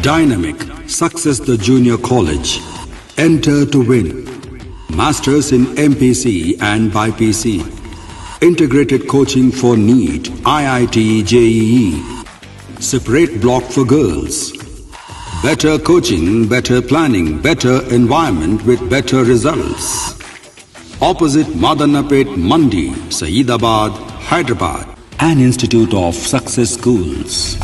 Dynamic Success the Junior College. Enter to win. Masters in MPC and BPC. Integrated coaching for NEET, IIT, JEE. Separate block for girls. Better coaching, better planning, better environment with better results. Opposite Madanapet Mandi, Saeedabad, Hyderabad. An Institute of Success Schools.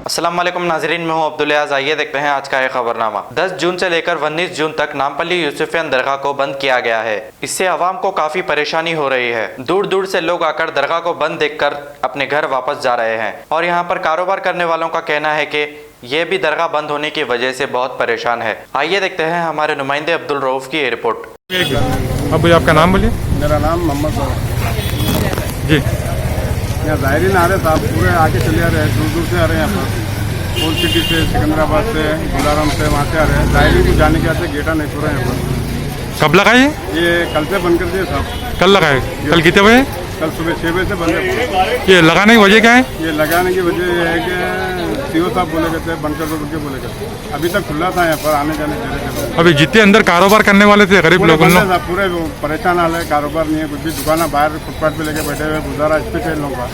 अस्सलाम वालेकुम नाजरीन, मैं हूं अब्दुल याज़। आइए देखते हैं आज का एक खबरनामा। 10 जून से लेकर 19 जून तक नामपल्ली यूसुफियन दरगाह को बंद किया गया है। इससे आवाम को काफ़ी परेशानी हो रही है। दूर दूर से लोग आकर दरगाह को बंद देखकर अपने घर वापस जा रहे हैं और यहाँ पर कारोबार करने वालों का कहना है कि ये भी दरगाह बंद होने की वजह से बहुत परेशान है। आइए देखते हैं हमारे नुमाइंदे अब्दुल रऊफ की ये रिपोर्ट। अब भैया आपका नाम बोलिए। मेरा नाम मोहम्मद जी। यहाँ ज़ायरीन आ रहे साहब, पूरे आके चले आ रहे हैं, दूर दूर से आ रहे हैं यहाँ पर। ओल्ड सिटी से, सिकंदराबाद से, गुलाराम से, वहाँ से आ रहे हैं। ज़ायरीन को जाने के आते गेटा नहीं पूरा यहाँ पर। कब लगाए ये कल से बंद कर दिए साहब। कल लगाए? कल कितने बजे? कल सुबह 6 बजे से बंद है। ये लगाने की वजह क्या है? ये लगाने की वजह ये है कि सीओ साहब बोले कहते हैं बंद कर दो, बोल के बोले कहते। अभी तक खुला था यहाँ पर, आने जाने दे। अभी जितने अंदर कारोबार करने वाले थे गरीब लोग, पूरे परेशान हाल है, कारोबार नहीं है कुछ भी। दुकाना बाहर फुटपाथ पे लेके बैठे हुए, गुजारा इस पे लोगों का।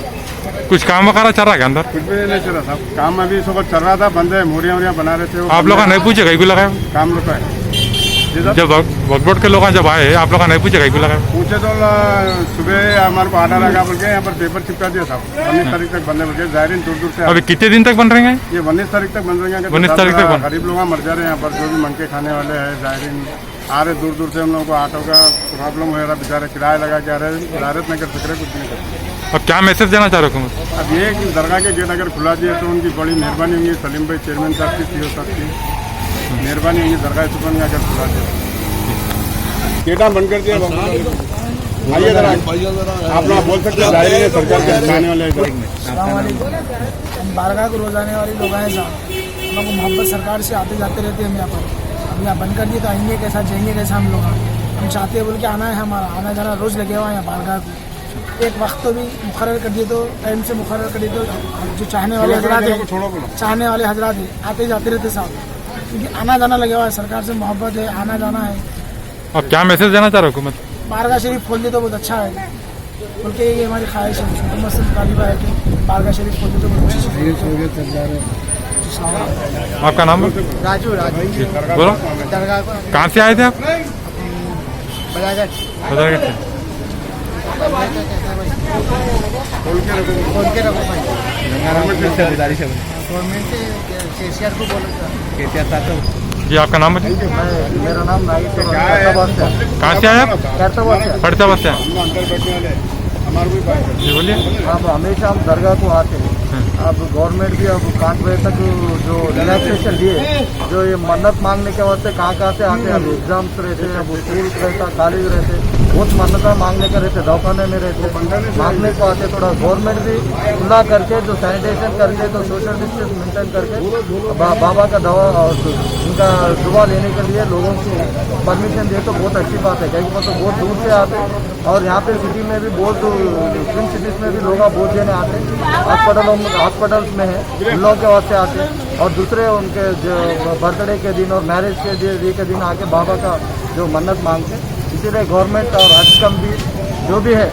कुछ काम वगैरह चल रहा है अंदर? कुछ भी नहीं चल रहा साहब, काम अभी सुबह चल रहा था, बंद है। मूरियाँ वूरियाँ बना रहे थे। आप लोग नहीं पूछे कहीं भी लगाए? काम रुका है। जब वक्फ के लोग जब आए, आप लोग नहीं पूछे कहीं भी लगाए? पूछे तो सुबह हमारे को आटा लगा बोल के यहाँ पर पेपर चिपका दिया साहब। 19 तारीख तक बंद है बोल के। ज़ायरीन दूर दूर से। अभी कितने दिन तक बन रहे हैं ये? 19 तारीख तक बन रहे हैं। 19 तारीख तक गरीब लोग मर जा रहे हैं यहाँ पर, जो भी मंके खाने वाले हैं। ज़ायरीन आ रहे दूर दूर से, हम लोगों को ऑटो का प्रॉब्लम हो रहा है, बेचारे किराया लगा के आ रहे हैं। इजारत नहीं कर सक रहे, कुछ नहीं कर सकते। अब क्या मैसेज देना चाह रहे हो हुकूमत? अब ये कि दरगाह के गेट अगर खुला दिए तो उनकी बड़ी मेहरबानी होगी। सलीम भाई चेयरमैन साहब की, सीओ साहब की मेहरबानी होगी। दरगाह सुकून में अगर खुला दिया, गेटा बंद कर दिया। आइए जरा, आप लोग बोल सकते हैं सरकार के खाने वाले। हम बारगाह को रोज आने वाले लोग आए साहब, हम लोग मोहब्बत सरकार से आते जाते रहते हैं हम यहाँ पर। अब यहाँ बंद कर दिए तो आएंगे कैसा, जाएंगे कैसा हम लोग? हम चाहते हैं बोल के आना है, हमारा आना जाना रोज़ लगे हुआ है यहाँ बारगाह को। एक वक्त तो भी मुकर्रर कर दिए तो, टाइम से मुकर्रर कर दिए तो जो चाहने वाले हजरात हैं आते जाते रहते साहब, क्योंकि आना जाना लगे हुआ है। सरकार से मोहब्बत है, आना जाना है। अब क्या मैसेज देना चाह रहे हो हुकूमत? बारगाह शरीफ खोल दे तो बहुत अच्छा है बोल के ये हमारी ख्वाहिश है। हुकूमत से मुतालिबा है कि बारगाह शरीफ खोल दे तो बहुत अच्छी है। आपका नाम? राजू। बोलो, कहाँ से आए थे आप? बजागट। गवर्नमेंट से केसीआर को बोलो। जी, आपका नाम बताइए। मेरा नाम नाइक। कहाँ से आए आप? फैसलाबाद से। जी बोलिए। अब हमेशा हम दरगाह को आते हैं। अब गवर्नमेंट भी अब 5 बजे तक जो रिलैक्सेशन दिए, जो ये मन्नत मांगने के वास्ते कहाँ से आते हैं। अब एग्जाम्स रहते हैं, अब स्कूल रहता, कॉलेज रहते, बहुत मन्नत मांगने के रहते, दवाखाने में रहते, मांगने को आते। थोड़ा गवर्नमेंट भी खुला करके, जो सैनिटेशन करके, तो सोशल डिस्टेंस मेंटेन करके बाबा का दवा और उनका दुआ लेने के लिए लोगों को परमिशन दे तो बहुत अच्छी बात है। कहीं पर तो बहुत दूर से आते और यहाँ पे सिटी में भी बहुत, ट्विन सिटीज में भी लोग बहुत देने आते हैं। हॉस्पिटल्स में है, उन लोगों के वास्ते आते हैं। और दूसरे उनके जो बर्थडे के दिन और मैरिज के डे के दिन आके बाबा का जो मन्नत मांगते हैं। इसीलिए गवर्नमेंट और हज कमिटी जो भी है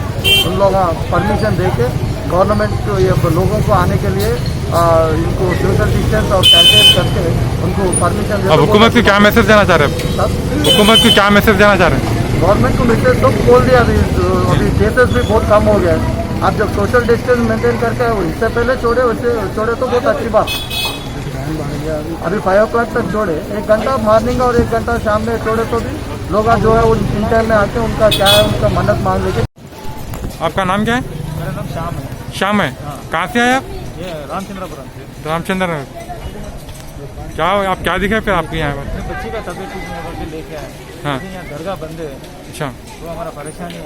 उन लोगों परमिशन दे के गवर्नमेंट को ये लोगों को आने के लिए इनको सोशल डिस्टेंस और कैंपेन करके उनको परमिशन दे। हुकूमत को क्या मैसेज देना चाह रहे हैं? हुकूमत को क्या मैसेज देना चाह रहे हैं? गवर्नमेंट को मैसेज तो खोल दिया। अभी केसेस भी बहुत कम हो गया है। आप जब सोशल डिस्टेंस मेंटेन करके इससे पहले छोड़े, वैसे छोड़े तो बहुत अच्छी बात। अभी 5 o'clock तक छोड़े, 1 घंटा मॉर्निंग और 1 घंटा शाम में छोड़े तो भी लोग जो है इन टाइम में आके उनका क्या है, उनका मन्नत मांग लेके। आपका नाम क्या है? मेरा नाम श्याम है। श्याम है। कहाँ से आए आप? ये रामचंद्रपुरम से। रामचंद्र। क्या आप क्या दिखे फिर आपके यहाँ पर? बच्ची का तबीयत ठीक नहीं होकर के लेके आए। हाँ। यहाँ दरगाह बंद है। अच्छा। तो हमारा परेशानी है,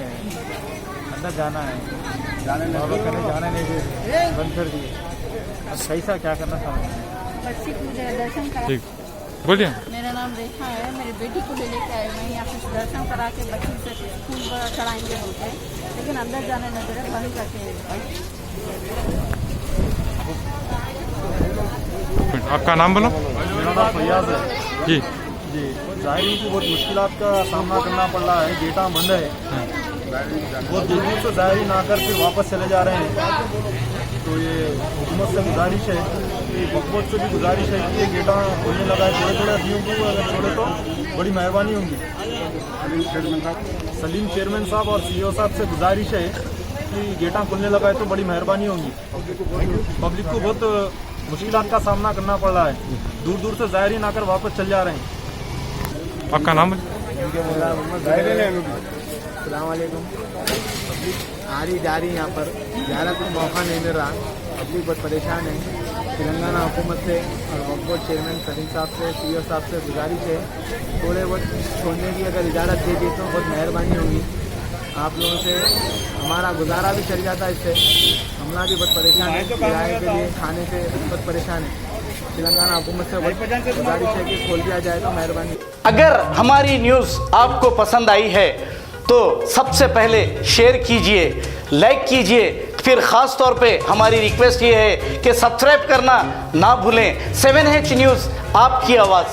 अंदर जाना है, जाने नहीं दे, बंद कर दिए। अब कैसा क्या करना समझ। ठीक। बोलिए। मेरा नाम रेखा है, मेरी बेटी को ले लेके आए मैं यहाँ पे दर्शन करा के बच्ची से स्कूल पर चढ़ाएंगे बोलते, लेकिन अंदर जाने न दे रहे, बंद करके। आपका नाम बोलो। मेरा नाम फैयाज है जी जी। जाहिर की बहुत मुश्किलात का सामना करना पड़ रहा है, गेटा बंद है, बहुत दूर दूर से जाहिर ना कर फिर वापस चले जा रहे हैं। तो ये हुकूमत से गुजारिश है कि हुकूमत से भी गुजारिश है कि ये गेटा खोलने लगा है थोड़े थोड़े अभियों को, अगर छोड़े तो बड़ी मेहरबानी होगी। सलीम चेयरमैन साहब और CEO साहब से गुजारिश है कि गेटा खुलने लगा है तो बड़ी मेहरबानी होगी। पब्लिक को बहुत मुश्किलात का सामना करना पड़ रहा है, दूर दूर से ज़ायरीन आकर वापस चल जा रहे हैं। आपका नाम अस्सलामुअलैकुम। आ रही जा रही यहाँ पर ज़्यादा कुछ मौका नहीं मिल रहा, पब्लिक बहुत परेशान है। तेलंगाना हुकूमत से और वक्फ बोर्ड चेयरमैन सलीम साहब से CEO साहब से गुजारिश है थोड़े बहुत छोड़ने की अगर इजाज़त दे दी तो बहुत मेहरबानी होगी। आप लोगों से हमारा गुजारा भी चल जाता है, इससे हमला भी बहुत परेशान है, किराए के लिए खाने से बहुत परेशान है। तेलंगाना हुकूमत से बहुत गुजारिश है कि खोल दिया जाए तो मेहरबानी। अगर हमारी न्यूज़ आपको पसंद आई है तो सबसे पहले शेयर कीजिए, लाइक कीजिए, फिर ख़ास तौर पे हमारी रिक्वेस्ट ये है कि सब्सक्राइब करना ना भूलें। 7H न्यूज़, आपकी आवाज़।